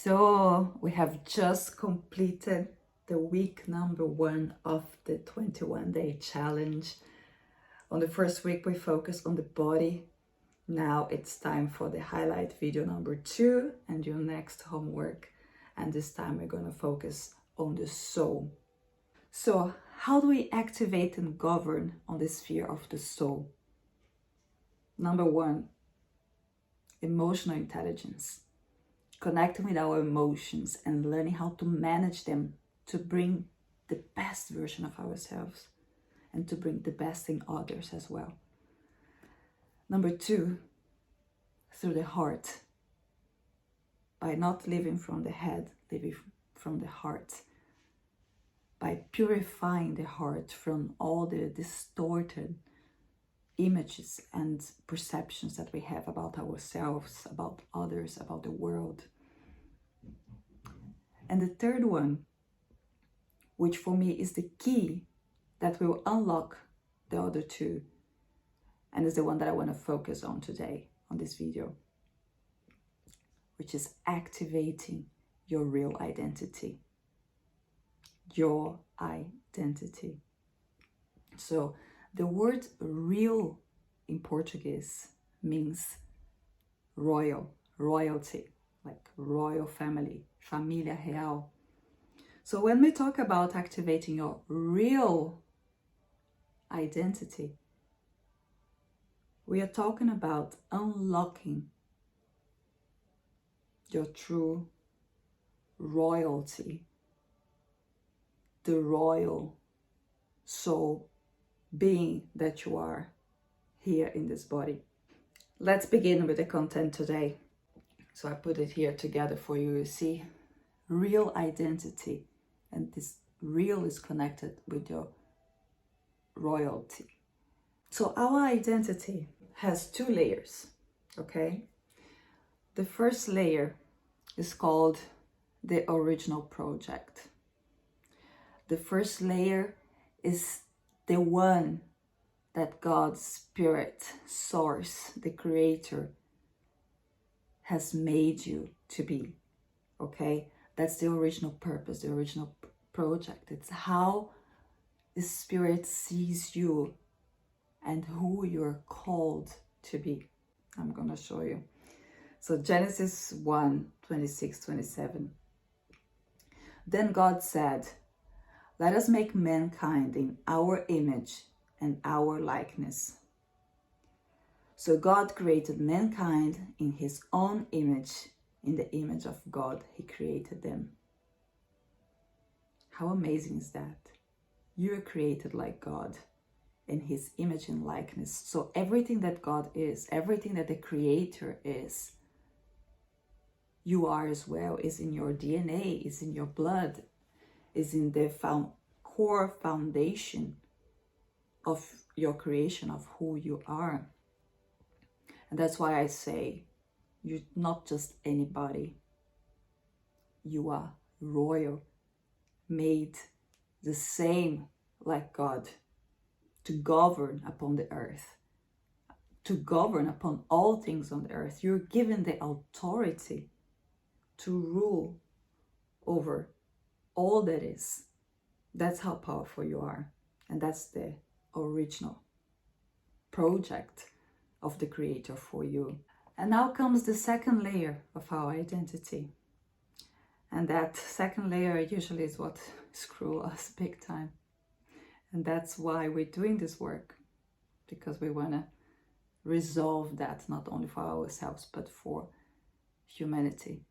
So we have just completed the week number 1 of the 21-day challenge. On the first week, we focused on the body. Now it's time for the highlight video number 2 and your next homework. And this time we're going to focus on the soul. So how do we activate and govern on the sphere of the soul? Number 1, emotional intelligence. Connecting with our emotions and learning how to manage them to bring the best version of ourselves and to bring the best in others as well. Number 2, through the heart. By not living from the head, living from the heart. By purifying the heart from all the distorted images and perceptions that we have about ourselves, about others, about the world. And the third one, which for me is the key that will unlock the other two, and is the one that I want to focus on today on this video, which is activating your real identity. Your identity. So the word real in Portuguese means royal, royalty, like royal family, família real. So when we talk about activating your real identity, we are talking about unlocking your true royalty, the royal soul being that you are here in this body. Let's begin with the content today. So I put it here together for you. You see, real identity, and this real is connected with your royalty. So our identity has 2 layers, okay? The first layer is called the original project. The first layer is the one that God's Spirit, Source, the Creator, has made you to be, okay? That's the original purpose, the original project. It's how the Spirit sees you and who you're called to be. I'm gonna show you. So Genesis 1:26-27. Then God said, "Let us make mankind in our image and our likeness." So God created mankind in his own image. In the image of God, he created them. How amazing is that? You are created like God in his image and likeness. So everything that God is, everything that the Creator is, you are as well, is in your DNA, is in your blood, is in the core foundation of your creation, of who you are. And that's why I say, you're not just anybody. You are royal, made the same like God, to govern upon the earth, to govern upon all things on the earth. You're given the authority to rule over all that is. That's how powerful you are. And that's the original project of the Creator for you. And now comes the second layer of our identity. And that second layer usually is what screws us big time. And that's why we're doing this work, because we want to resolve that, not only for ourselves, but for humanity.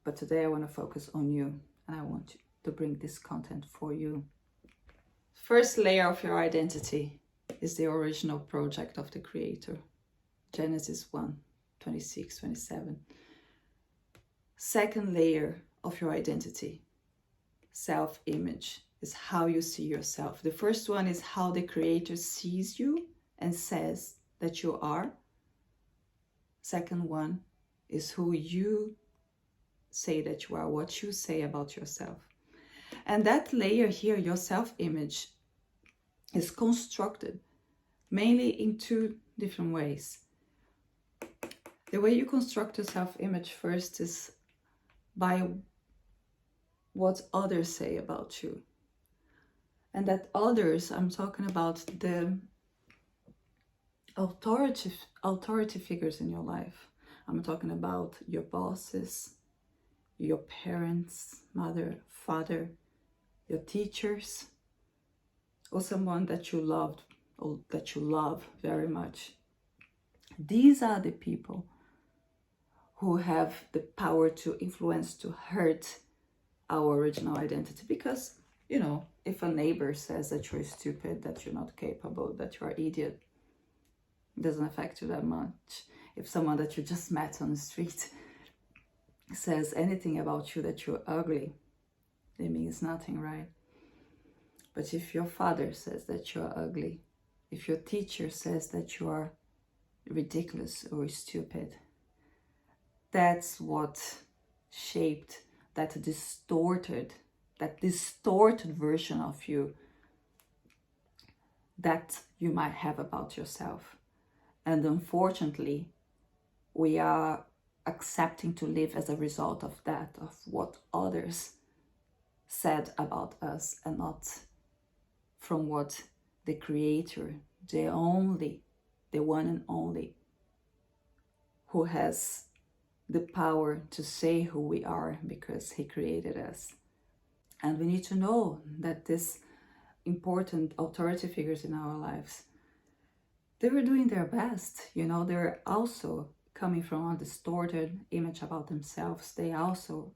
But today I want to focus on you, and I want to bring this content for you. First layer of your identity is the original project of the Creator. Genesis 1:26-27. Second layer of your identity, self-image, is how you see yourself. The first one is how the Creator sees you and says that you are. Second one is who you say that you are, what you say about yourself. And that layer here, your self-image, is constructed mainly in 2 different ways. The way you construct your self-image first is by what others say about you. And that others, I'm talking about the authority figures in your life. I'm talking about your bosses, your parents, mother, father, your teachers, or someone that you loved or that you love very much. These are the people who have the power to influence, to hurt our original identity. Because, you know, if a neighbor says that you're stupid, that you're not capable, that you're an idiot, it doesn't affect you that much. If someone that you just met on the street says anything about you, that you're ugly, it means nothing, right? But if your father says that you're ugly, if your teacher says that you are ridiculous or stupid, that's what shaped that distorted version of you that you might have about yourself. And unfortunately, we are accepting to live as a result of that, of what others said about us, and not from what the Creator, the one and only, who has the power to say who we are because He created us. And we need to know that these important authority figures in our lives, they were doing their best. You know, they're also coming from a distorted image about themselves. They also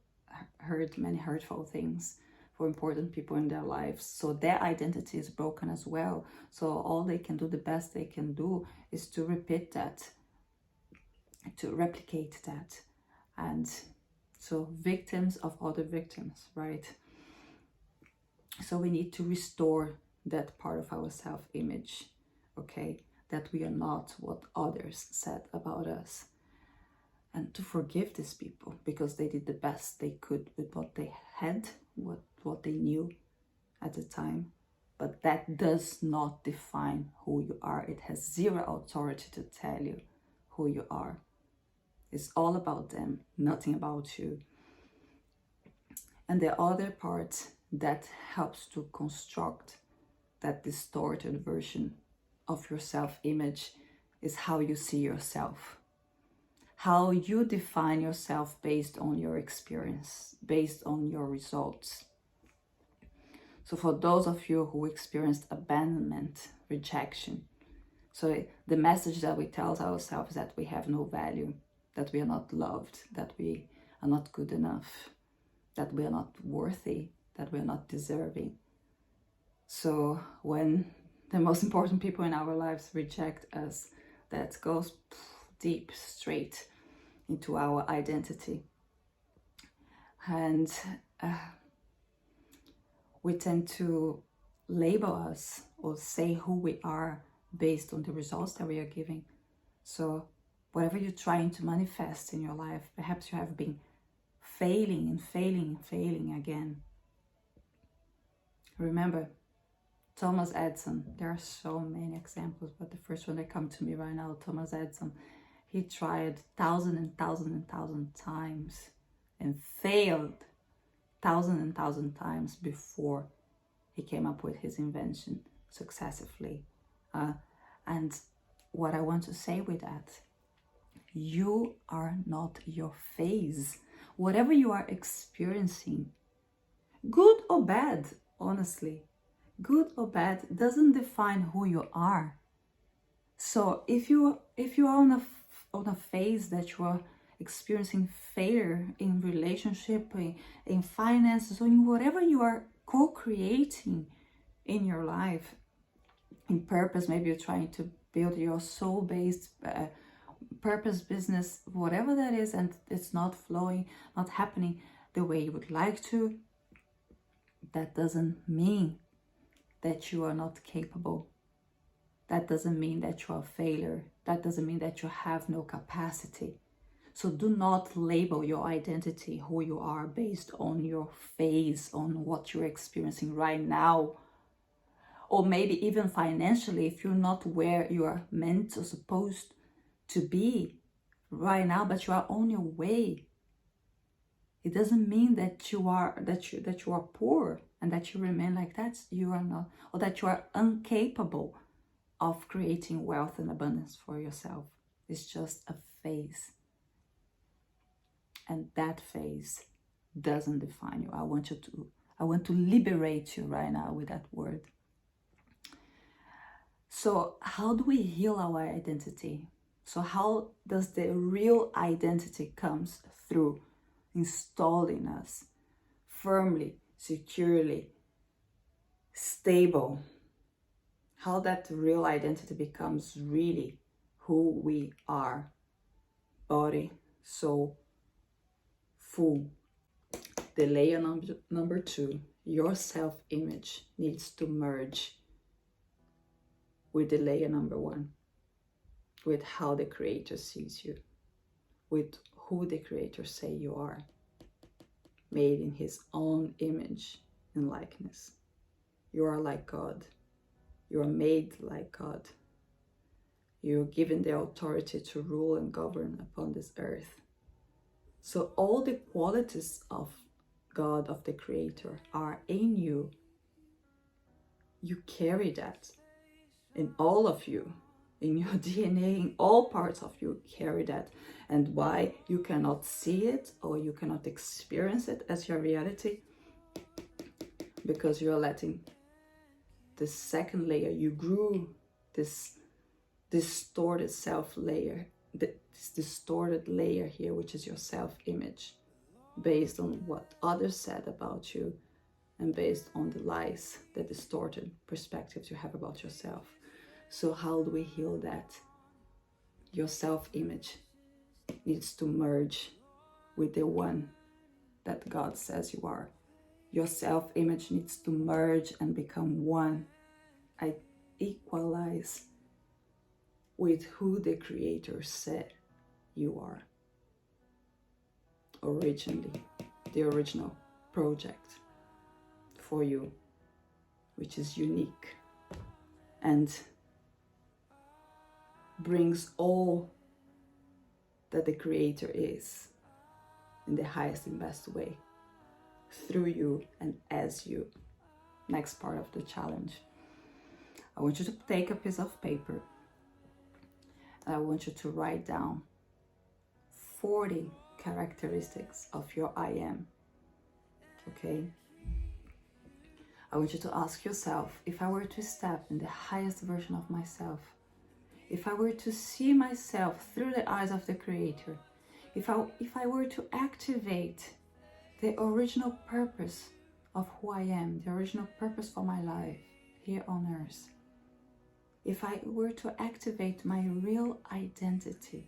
heard many hurtful things for important people in their lives. So their identity is broken as well. So all they can do, the best they can do, is to repeat that, to replicate that. And so victims of other victims, right? So we need to restore that part of our self-image, okay? That we are not what others said about us. And to forgive these people, because they did the best they could with what they had, what they knew at the time. But that does not define who you are. It has zero authority to tell you who you are. It's all about them, nothing about you. And the other part that helps to construct that distorted version of your self-image is how you see yourself. How you define yourself based on your experience, based on your results. So for those of you who experienced abandonment, rejection, so the message that we tell ourselves is that we have no value, that we are not loved, that we are not good enough, that we are not worthy, that we are not deserving. So when the most important people in our lives reject us, that goes deep, straight into our identity. And we tend to label us or say who we are based on the results that we are giving. So whatever you're trying to manifest in your life, perhaps you have been failing and failing and failing again. Remember, Thomas Edison, there are so many examples, but the first one that comes to me right now, Thomas Edison, he tried thousands and thousands times and failed thousands and times before he came up with his invention successfully. And what I want to say with that, you are not your phase. Whatever you are experiencing, good or bad, honestly, good or bad, doesn't define who you are. So if you are on a phase that you are experiencing failure in relationship, in finances, or in whatever you are co-creating in your life, in purpose, maybe you're trying to build your soul-based purpose business, whatever that is, and it's not flowing, not happening the way you would like to, that doesn't mean that you are not capable. That doesn't mean that you are a failure. That doesn't mean that you have no capacity. So do not label your identity, who you are, based on your phase, on what you're experiencing right now. Or maybe even financially, if you're not where you are meant or supposed to be right now, but you are on your way. It doesn't mean that you are poor and that you remain like that. You are not, or that you are incapable of creating wealth and abundance for yourself. It's just a phase. And that phase doesn't define you. I want to liberate you right now with that word. So how do we heal our identity? So how does the real identity comes through installing us firmly, securely, stable? How that real identity becomes really who we are, body, soul, full. The layer number 2, your self-image needs to merge with the layer number 1, with how the Creator sees you, with who the Creator say you are, made in His own image and likeness. You are like God. You are made like God. You are given the authority to rule and govern upon this earth. So all the qualities of God, of the Creator, are in you. You carry that in all of you, in your DNA, in all parts of you carry that. And why you cannot see it or you cannot experience it as your reality? Because you're letting the second layer, you grew this distorted self layer, this distorted layer here, which is your self-image, based on what others said about you and based on the lies, the distorted perspectives you have about yourself. So how do we heal that? Your self-image needs to merge with the one that God says you are. Your self-image needs to merge and become one. I equalize with who the Creator said you are. Originally, the original project for you, which is unique and brings all that the Creator is in the highest and best way, through you and as you. Next part of the challenge. I want you to take a piece of paper and I want you to write down 40 characteristics of your I am. Okay? I want you to ask yourself, if I were to step in the highest version of myself, if I were to see myself through the eyes of the Creator, if I were to activate the original purpose of who I am, the original purpose for my life here on earth, if I were to activate my real identity,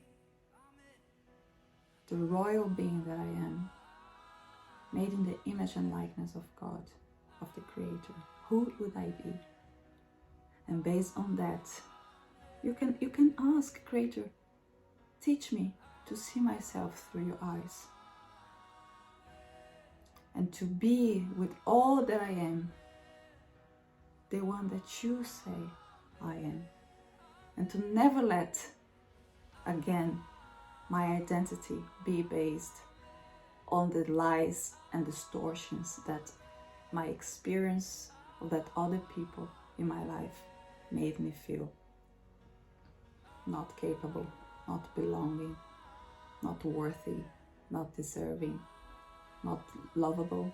the royal being that I am, made in the image and likeness of God, of the Creator, who would I be? And based on that, you can ask Creator, teach me to see myself through your eyes and to be with all that I am, the one that you say I am, and to never let again my identity be based on the lies and distortions that my experience or that other people in my life made me feel not capable, not belonging, not worthy, not deserving, not lovable.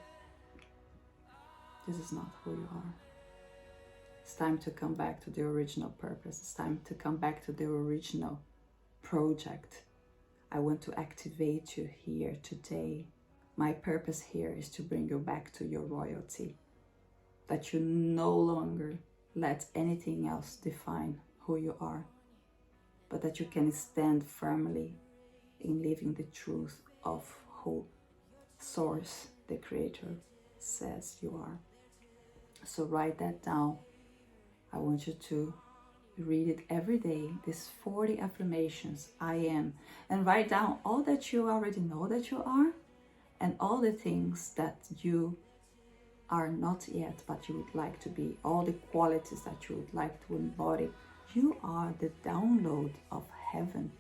This is not who you are. It's time to come back to the original purpose. It's time to come back to the original project. I want to activate you here today. My purpose here is to bring you back to your royalty. That you no longer let anything else define who you are, but that you can stand firmly in living the truth of who Source, the Creator, says you are. So write that down. I want you to read it every day, these 40 affirmations, I am, and write down all that you already know that you are and all the things that you are not yet but you would like to be, all the qualities that you would like to embody. You are the download of heaven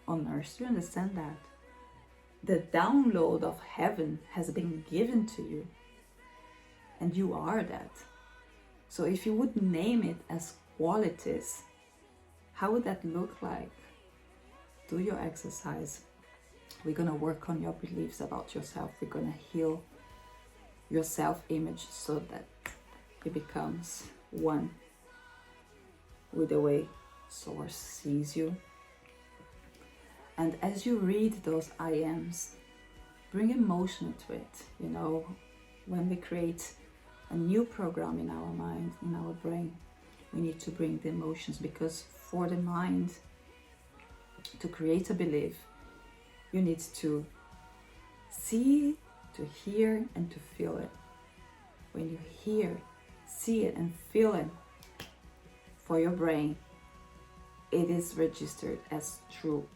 on earth. Do you understand that? the download of heaven has been given to you, and you are that. So if you would name it as qualities, how would that look like? Do your exercise. We're going to work on your beliefs about yourself. We're going to heal your self-image so that it becomes one with the way Source sees you. And as you read those I ams, bring emotion to it. You know, when we create a new program in our mind, in our brain, we need to bring the emotions, because for the mind to create a belief, you need to see, to hear, and to feel it. When you hear, see it, and feel it, for your brain, it is registered as true,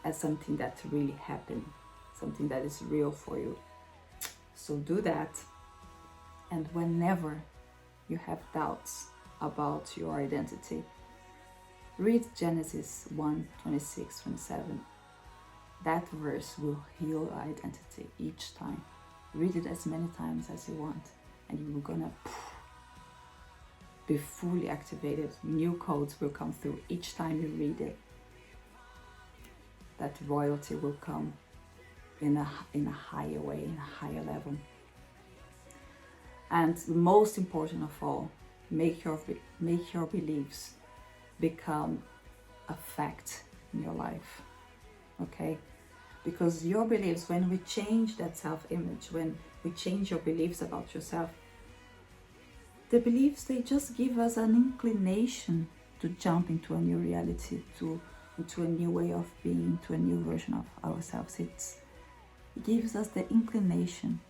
as something that really happened, something that is real for you. So do that, and whenever you have doubts about your identity, read Genesis 1:26-27. That verse will heal your identity each time. Read it as many times as you want, and you're gonna be fully activated. New codes will come through each time you read it. That royalty will come in a higher way, in a higher level. And the most important of all, make your beliefs become a fact in your life. Okay? Because your beliefs, when we change that self-image, when we change your beliefs about yourself, the beliefs, they just give us an inclination to jump into a new reality, into a new way of being, to a new version of ourselves. It gives us the inclination,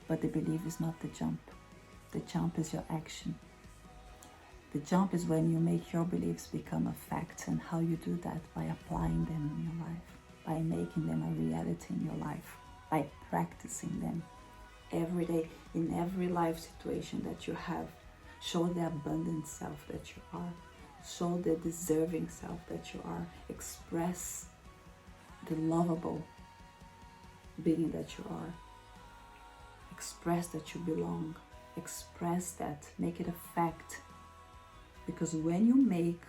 but the belief is not the jump. The jump is your action. The jump is when you make your beliefs become a fact, and how you do that, by applying them in your life, by making them a reality in your life, by practicing them every day, in every life situation that you have. Show the abundant self that you are. Show the deserving self that you are. Express the lovable being that you are. Express that you belong. Express that. Make it a fact. Because when you make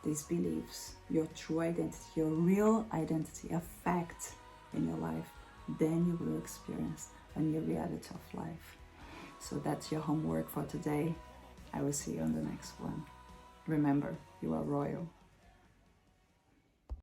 these beliefs your true identity, your real identity, a fact in your life, then you will experience a new reality of life. So that's your homework for today. I will see you on the next one. Remember, you are royal.